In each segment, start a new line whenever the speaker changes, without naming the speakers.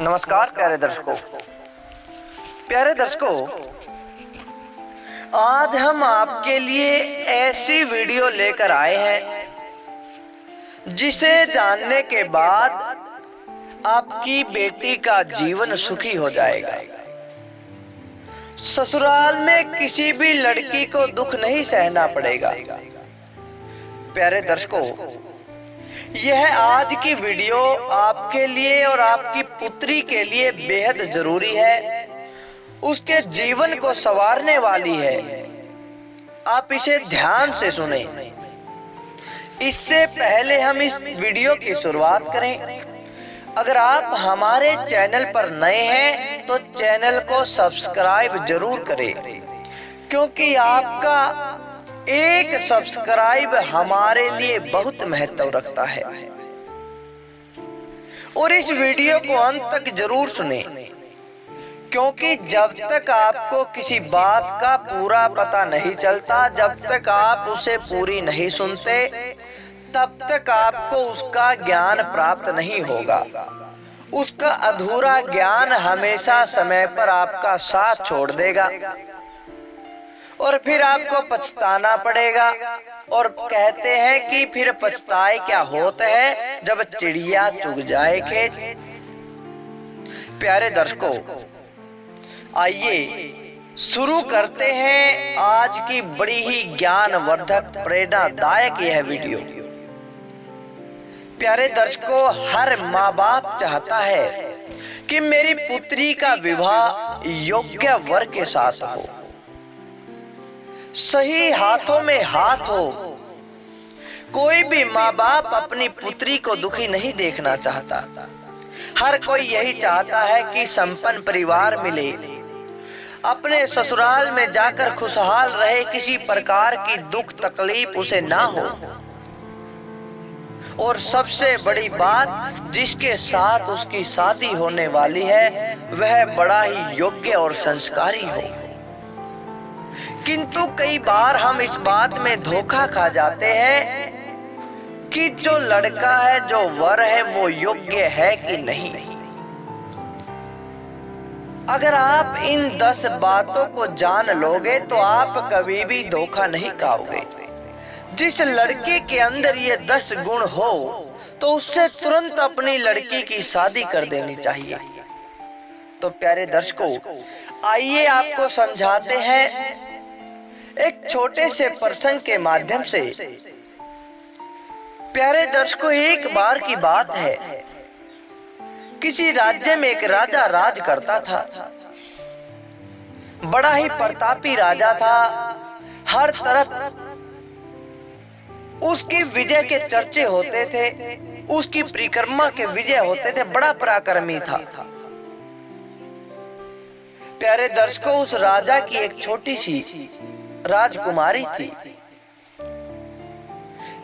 नमस्कार प्यारे दर्शकों, आज हम आपके लिए ऐसी वीडियो लेकर आए हैं जिसे जानने के बाद आपकी बेटी का जीवन सुखी हो जाएगा। ससुराल में किसी भी लड़की को दुख नहीं सहना पड़ेगा। प्यारे दर्शकों, यह आज की वीडियो आपके लिए और आपकी पुत्री के लिए बेहद जरूरी है, उसके जीवन को संवारने वाली है। आप इसे ध्यान से सुनें। इससे पहले हम इस वीडियो की शुरुआत करें, अगर आप हमारे चैनल पर नए हैं तो चैनल को सब्सक्राइब जरूर करें, क्योंकि आपका एक सब्सक्राइब हमारे लिए बहुत महत्व रखता है। और इस वीडियो को अंत तक जरूर सुनें, क्योंकि जब तक आपको किसी बात का पूरा पता नहीं चलता, जब तक आप उसे पूरी नहीं सुनते, तब तक आपको उसका ज्ञान प्राप्त नहीं होगा। उसका अधूरा ज्ञान हमेशा समय पर आपका साथ छोड़ देगा और फिर आपको पछताना पड़ेगा। और कहते हैं कि फिर पछताए क्या होता है, जब चिड़िया चुग जाए खेत। प्यारे दर्शकों, आइए शुरू करते हैं आज की बड़ी ही ज्ञानवर्धक प्रेरणादायक यह वीडियो। प्यारे दर्शकों, हर माँ बाप चाहता है कि मेरी पुत्री का विवाह योग्य वर के साथ हो, सही हाथों में हाथ हो। कोई भी माँ बाप अपनी पुत्री को दुखी नहीं देखना चाहता। हर कोई यही चाहता है कि संपन्न परिवार मिले, अपने ससुराल में जाकर खुशहाल रहे, किसी प्रकार की दुख तकलीफ उसे ना हो। और सबसे बड़ी बात, जिसके साथ उसकी शादी होने वाली है वह बड़ा ही योग्य और संस्कारी हो। किंतु कई बार हम इस बात में धोखा खा जाते हैं कि जो लड़का है, जो वर है, वो योग्य है कि नहीं। अगर आप इन 10 बातों को जान लोगे तो आप कभी भी धोखा नहीं खाओगे। जिस लड़के के अंदर ये 10 गुण हो तो उससे तुरंत अपनी लड़की की शादी कर देनी चाहिए। तो प्यारे दर्शकों, आइए आपको समझाते हैं एक छोटे से प्रसंग के माध्यम से। प्यारे दर्शकों, एक बार की बात है, किसी राज्य में एक राजा राज करता था। बड़ा ही प्रतापी राजा था। हर तरफ उसकी विजय के चर्चे होते थे, उसकी परिक्रमा के विजय होते थे। बड़ा पराक्रमी था। प्यारे दर्शकों, उस राजा की एक छोटी सी राजकुमारी थी।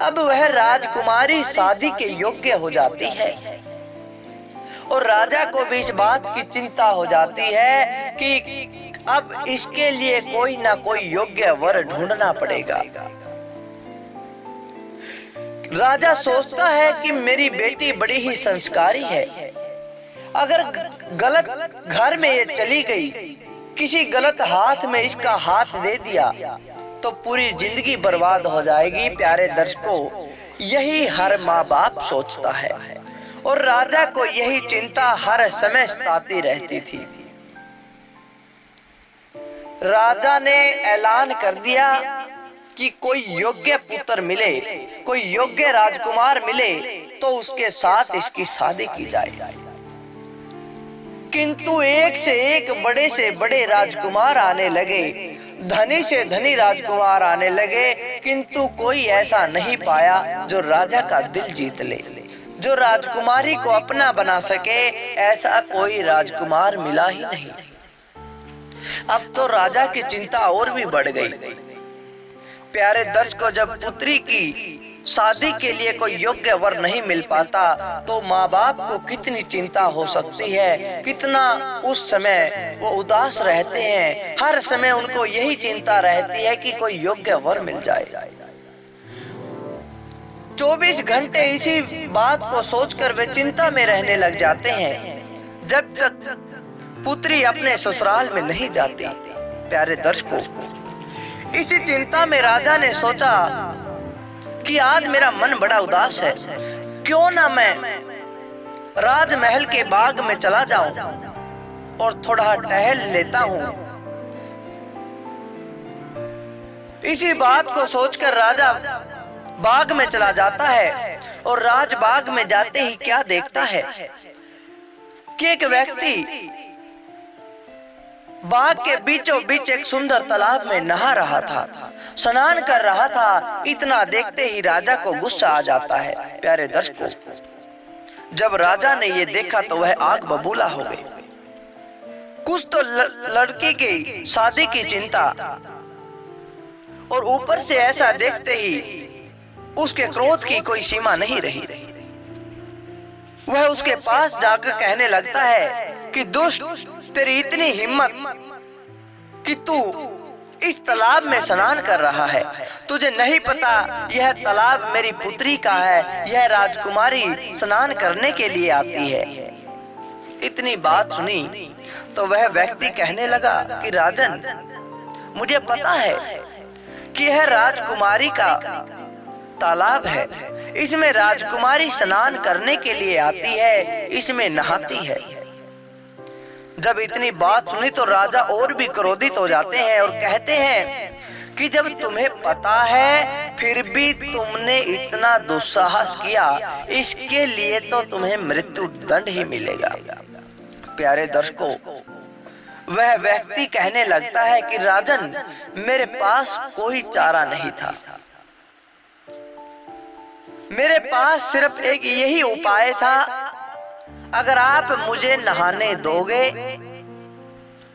अब वह राजकुमारी शादी के योग्य हो जाती है और राजा को भी इस बात की चिंता हो जाती है कि अब इसके लिए कोई ना कोई योग्य वर ढूंढना पड़ेगा। राजा सोचता है कि मेरी बेटी बड़ी ही संस्कारी है, अगर गलत घर में ये चली गई, किसी गलत हाथ में इसका हाथ दे दिया तो पूरी जिंदगी बर्बाद हो जाएगी। प्यारे दर्शकों, यही हर माँ बाप सोचता है और राजा को यही चिंता हर समय सताती रहती थी। राजा ने ऐलान कर दिया कि कोई योग्य पुत्र मिले, कोई योग्य राजकुमार मिले तो उसके साथ इसकी शादी की जाए। किंतु एक से एक बड़े से बड़े राजकुमार आने लगे, धनी से धनी राजकुमार आने लगे, किंतु कोई ऐसा नहीं पाया जो राजा का दिल जीत ले, जो राजकुमारी को अपना बना सके। ऐसा कोई राजकुमार मिला ही नहीं। अब तो राजा की चिंता और भी बढ़ गई। प्यारे दर्शकों, जब पुत्री की शादी के लिए कोई योग्य वर नहीं मिल पाता तो माँ बाप को कितनी चिंता हो सकती है, कितना उस समय वो उदास रहते हैं। हर समय उनको यही चिंता रहती है कि कोई योग्य वर मिल जाए। 24 घंटे इसी बात को सोचकर वे चिंता में रहने लग जाते हैं। जब तक पुत्री अपने ससुराल में नहीं जाती। प्यारे दर्शकों, इसी चिंता में राजा ने सोचा कि आज मेरा मन बड़ा उदास है, क्यों ना मैं राजमहल के बाग में चला जाऊं और थोड़ा टहल लेता हूं। इसी बात को सोचकर राजा बाग में चला जाता है और राजबाग में जाते ही क्या देखता है कि एक व्यक्ति बाग के बीचों बीच एक सुंदर तालाब में नहा रहा था, स्नान कर रहा था। इतना देखते ही राजा को गुस्सा आ जाता है। प्यारे दर्शकों, जब राजा ने ये देखा तो वह आग बबूला हो गई। कुछ तो लड़की की शादी की चिंता, और ऊपर से ऐसा देखते ही उसके क्रोध की कोई सीमा नहीं रही। वह उसके पास जाकर कहने लगता है कि दुष्ट, तेरी इतनी हिम्मत कि तू इस तालाब में स्नान कर रहा है। तुझे नहीं पता यह तालाब मेरी पुत्री का है, यह राजकुमारी स्नान करने के लिए आती है। इतनी बात सुनी तो वह व्यक्ति कहने लगा कि राजन, मुझे पता है कि यह राजकुमारी का तालाब है, इसमें राजकुमारी स्नान करने के लिए आती है, इसमें नहाती है। जब इतनी बात सुनी तो राजा और भी क्रोधित हो जाते हैं और कहते हैं कि जब तुम्हें पता है फिर भी तुमने इतना दुस्साहस किया, इसके लिए तो तुम्हें मृत्यु दंड ही मिलेगा। प्यारे दर्शकों, वह व्यक्ति कहने लगता है कि राजन, मेरे पास कोई चारा नहीं था, मेरे पास सिर्फ एक यही उपाय था, अगर आप मुझे नहाने दोगे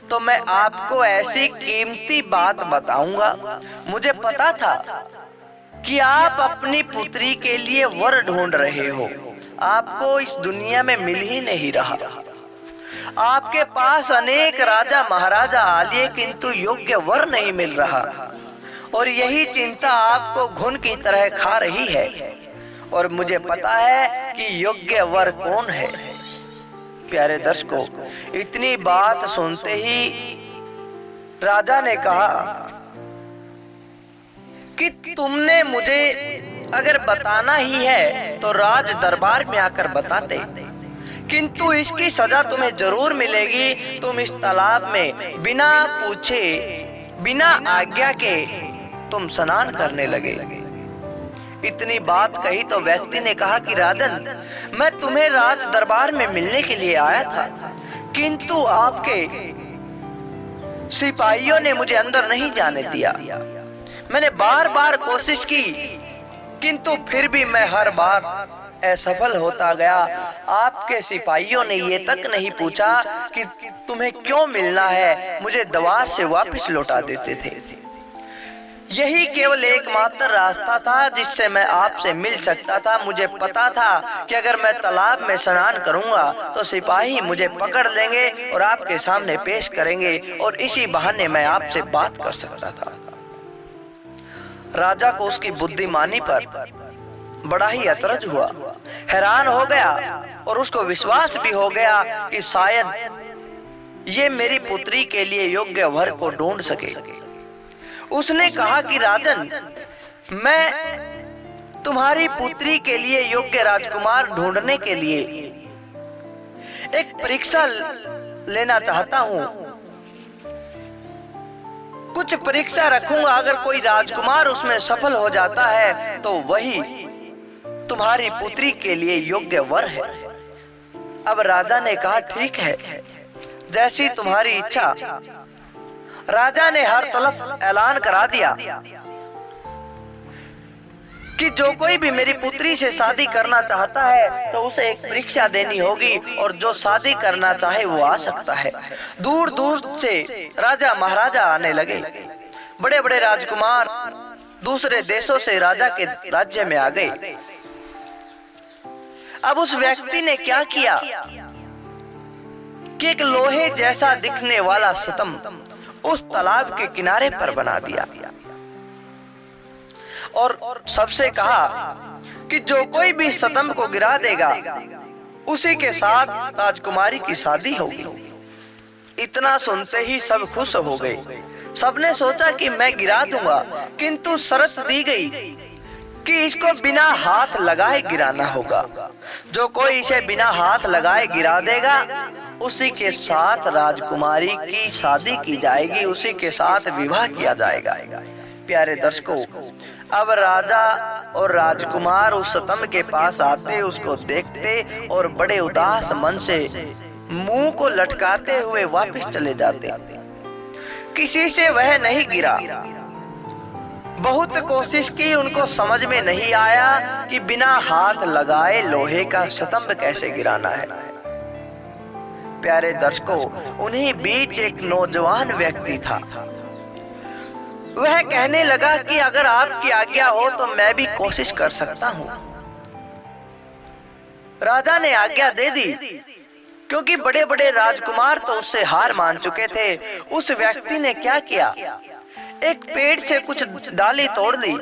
तो मैं आपको ऐसी कीमती बात बताऊंगा। मुझे पता था कि आप अपनी पुत्री के लिए वर ढूंढ रहे हो, आपको इस दुनिया में मिल ही नहीं रहा। आपके पास अनेक राजा महाराजा आ लिए किंतु योग्य वर नहीं मिल रहा, और यही चिंता आपको घुन की तरह खा रही है। और मुझे पता है कि योग्य वर कौन है। प्यारे दर्शकों, इतनी बात सुनते ही राजा ने कहा कि तुमने मुझे अगर बताना ही है तो राज दरबार में आकर बताते, किंतु इसकी सजा तुम्हें जरूर मिलेगी। तुम इस तालाब में बिना पूछे, बिना आज्ञा के तुम स्नान करने लगे। इतनी बात कही तो व्यक्ति ने कहा कि राजन, मैं तुम्हें राज दरबार में मिलने के लिए आया था, किंतु आपके सिपाहियों ने मुझे अंदर नहीं जाने दिया। मैंने बार बार कोशिश की, किंतु फिर भी मैं हर बार असफल होता गया। आपके सिपाहियों ने ये तक नहीं पूछा कि तुम्हें क्यों मिलना है, मुझे द्वार से वापस लौटा देते थे। यही केवल एकमात्र रास्ता था जिससे मैं आपसे मिल सकता था। मुझे पता था कि अगर मैं तालाब में स्नान करूंगा तो सिपाही मुझे पकड़ लेंगे और आपके सामने पेश करेंगे, और इसी बहाने मैं आपसे बात कर सकता था। राजा को उसकी बुद्धिमानी पर बड़ा ही अचरज हुआ, हैरान हो गया, और उसको विश्वास भी हो गया कि शायद ये मेरी पुत्री के लिए योग्य वर को ढूंढ सके। उसने कहा कि राजन, मैं तुम्हारी पुत्री के लिए योग्य राजकुमार ढूंढने के लिए एक परीक्षा लेना चाहता हूं। कुछ परीक्षा रखूंगा, अगर कोई राजकुमार उसमें सफल हो जाता है तो वही तुम्हारी पुत्री के लिए योग्य वर है। अब राजा ने कहा ठीक है, जैसी तुम्हारी इच्छा। राजा ने हर तरफ ऐलान करा दिया कि जो कोई भी मेरी पुत्री से शादी करना चाहता है तो उसे एक परीक्षा देनी होगी, और जो शादी करना चाहे वो आ सकता है। दूर दूर से राजा महाराजा आने लगे, बड़े बड़े राजकुमार दूसरे देशों से राजा के राज्य में आ गए। अब उस व्यक्ति ने क्या किया कि एक लोहे जैसा दिखने वाला स्तंभ उस तालाब के किनारे पर बना दिया, और सबसे कहा कि जो कोई भी स्तंभ को गिरा देगा उसी के साथ राजकुमारी की शादी होगी। इतना सुनते ही सब खुश हो गए। सबने सोचा कि मैं गिरा दूंगा, किंतु शर्त दी गई कि इसको बिना हाथ लगाए गिराना होगा। जो कोई इसे बिना हाथ लगाए गिरा देगा उसी के साथ राजकुमारी की शादी की जाएगी, उसी के साथ विवाह किया जाएगा। प्यारे दर्शकों, अब राजा और राजकुमार उस स्तंभ के पास आते, उसको देखते और बड़े उदास मन से मुंह को लटकाते हुए वापस चले जाते। किसी से वह नहीं गिरा। बहुत कोशिश की, उनको समझ में नहीं आया कि बिना हाथ लगाए लोहे का स्तंभ कैसे गिराना है। प्यारे दर्शकों, उन्हीं बीच एक नौजवान व्यक्ति था। वह कहने लगा कि अगर आपकी आज्ञा हो तो मैं भी कोशिश कर सकता हूं। राजा ने आज्ञा दे दी, क्योंकि बड़े बड़े राजकुमार तो उससे हार मान चुके थे। उस व्यक्ति ने क्या किया, एक पेड़ से कुछ डाली तोड़ दी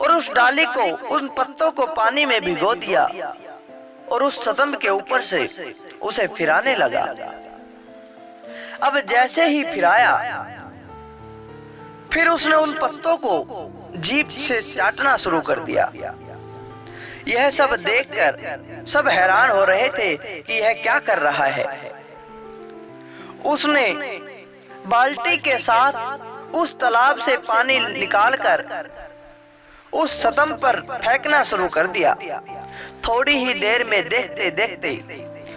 और उस डाली को, उन पत्तों को पानी में भिगो दिया और उस स्तंभ के ऊपर से उसे फिराने लगा। अब जैसे ही फिराया, फिर उसने उन पत्तों को जीभ से चाटना शुरू कर दिया। यह सब देखकर सब हैरान हो रहे थे कि यह क्या कर रहा है। उसने बाल्टी के साथ उस तालाब से पानी निकालकर उस स्तंभ पर फेंकना शुरू कर दिया। थोड़ी ही देर में देखते देखते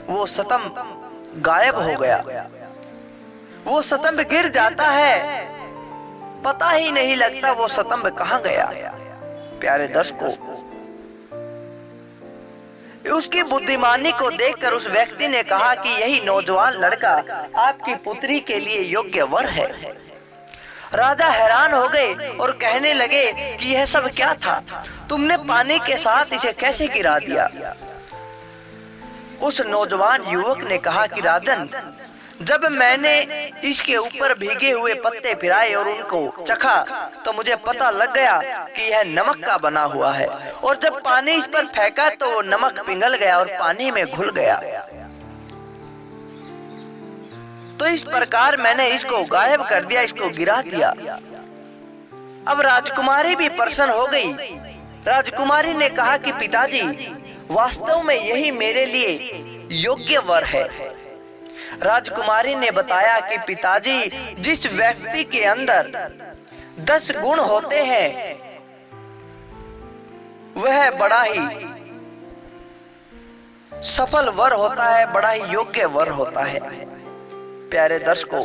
वो स्तंभ गायब हो गया। वो स्तंभ गिर जाता है, पता ही नहीं लगता वो स्तंभ कहां गया। प्यारे दर्शकों, उसकी बुद्धिमानी को देखकर उस व्यक्ति ने कहा कि यही नौजवान लड़का आपकी पुत्री के लिए योग्य वर है। राजा हैरान हो गए और कहने लगे कि यह सब क्या था, तुमने पानी के साथ इसे कैसे गिरा दिया। उस नौजवान युवक ने कहा कि राजन, जब मैंने इसके ऊपर भीगे हुए पत्ते फिराए और उनको चखा तो मुझे पता लग गया कि यह नमक का बना हुआ है, और जब पानी इस पर फेंका तो वो नमक पिघल गया और पानी में घुल गया। तो इस प्रकार मैंने इसको गायब कर दिया, इसको गिरा दिया। अब राजकुमारी भी प्रसन्न हो गई। राजकुमारी ने कहा कि पिताजी, वास्तव में यही मेरे लिए योग्य वर है। राजकुमारी ने बताया कि पिताजी, जिस व्यक्ति के अंदर 10 गुण होते हैं वह बड़ा ही सफल वर होता है, बड़ा ही योग्य वर होता है। प्यारे दर्शकों,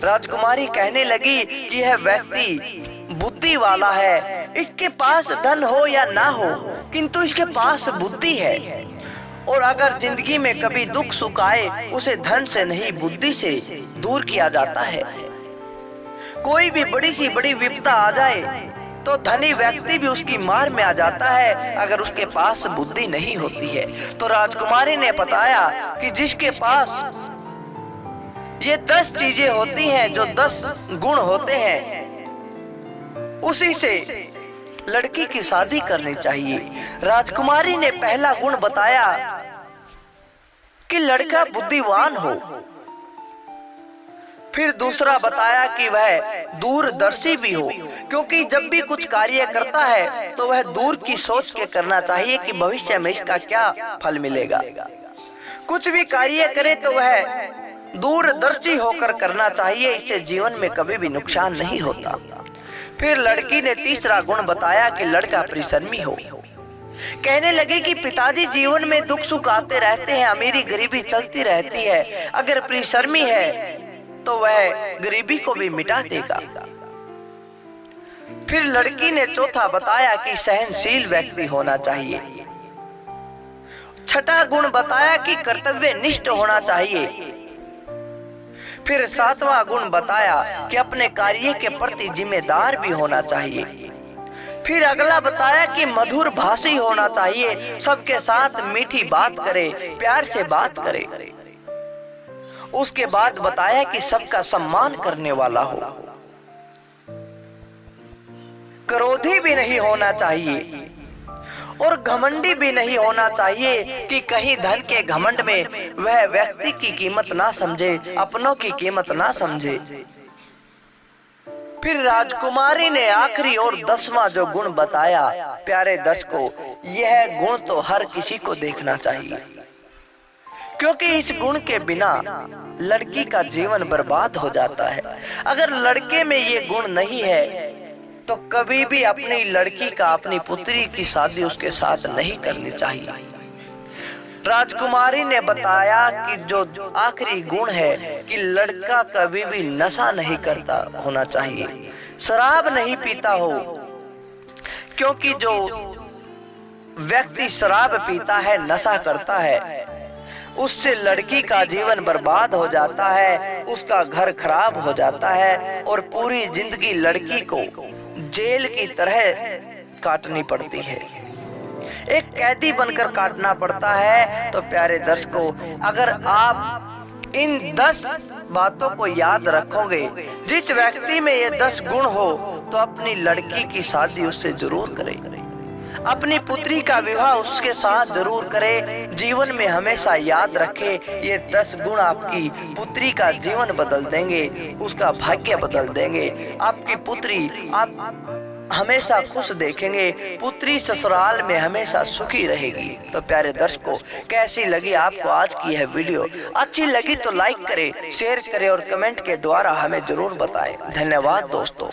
राजकुमारी कहने लगी कि यह व्यक्ति बुद्धि वाला है। इसके पास धन हो या ना हो, किंतु इसके पास बुद्धि है, और अगर जिंदगी में कभी दुख सुख आए उसे धन से नहीं बुद्धि से दूर किया जाता है। कोई भी बड़ी सी बड़ी विपदा आ जाए तो धनी व्यक्ति भी उसकी मार में आ जाता है अगर उसके पास बुद्धि नहीं होती है। तो राजकुमारी ने बताया कि जिसके पास ये 10 चीजें होती हैं, जो 10 गुण होते हैं, उसी से लड़की की शादी करनी चाहिए। राजकुमारी ने पहला गुण बताया कि लड़का बुद्धिमान हो। फिर दूसरा बताया कि वह दूरदर्शी भी हो, क्योंकि जब भी कुछ कार्य करता है तो वह दूर की सोच के करना चाहिए कि भविष्य में इसका क्या फल मिलेगा। कुछ भी कार्य करे तो वह दूरदर्शी होकर करना चाहिए, इससे जीवन में कभी भी नुकसान नहीं होता। फिर लड़की ने तीसरा गुण बताया कि लड़का परिश्रमी हो। कहने लगे कि पिताजी, जीवन में दुख सुख आते रहते हैं, अमीरी गरीबी चलती रहती है, अगर परिश्रमी है तो वह गरीबी को भी मिटा देगा। फिर लड़की ने चौथा बताया कि सहनशील व्यक्ति होना चाहिए। छठा गुण बताया कि कर्तव्यनिष्ठ होना चाहिए। फिर सातवां गुण बताया कि अपने कार्य के प्रति जिम्मेदार भी होना चाहिए। फिर अगला बताया कि मधुर भाषी होना चाहिए, सबके साथ मीठी बात करे, प्यार से बात करे। उसके बाद बताया कि सबका सम्मान करने वाला हो, क्रोधी भी नहीं होना चाहिए। और घमंडी भी नहीं होना चाहिए कि कहीं धन के घमंड में वह व्यक्ति की कीमत ना समझे, अपनों की कीमत ना समझे। फिर राजकुमारी ने आखिरी और 10वां जो गुण बताया, प्यारे दर्शकों, यह गुण तो हर किसी को देखना चाहिए, क्योंकि इस गुण के बिना लड़की का जीवन बर्बाद हो जाता है। अगर लड़के में ये गुण नहीं है तो कभी भी अपनी लड़की का, अपनी पुत्री की शादी उसके साथ नहीं करनी चाहिए। राजकुमारी ने बताया कि जो आखिरी गुण है कि लड़का कभी भी नशा नहीं करता होना चाहिए, शराब नहीं पीता हो, क्योंकि जो व्यक्ति शराब पीता है, नशा करता है, उससे लड़की का जीवन बर्बाद हो जाता है, उसका घर खराब हो जाता है और पूरी जिंदगी लड़की को जेल की तरह काटनी पड़ती है, एक कैदी बनकर काटना पड़ता है। तो प्यारे दर्शकों, अगर आप इन 10 बातों को याद रखोगे, जिस व्यक्ति में ये 10 गुण हो तो अपनी लड़की की शादी उससे जरूर करें, अपनी पुत्री का विवाह उसके साथ जरूर करे। जीवन में हमेशा याद रखे, ये 10 गुण आपकी पुत्री का जीवन बदल देंगे, उसका भाग्य बदल देंगे। आपकी पुत्री आप हमेशा खुश देखेंगे, पुत्री ससुराल में हमेशा सुखी रहेगी। तो प्यारे दर्शकों, कैसी लगी आपको आज की यह वीडियो? अच्छी लगी तो लाइक करें, शेयर करें और कमेंट के द्वारा हमें जरूर बताएं। धन्यवाद दोस्तों।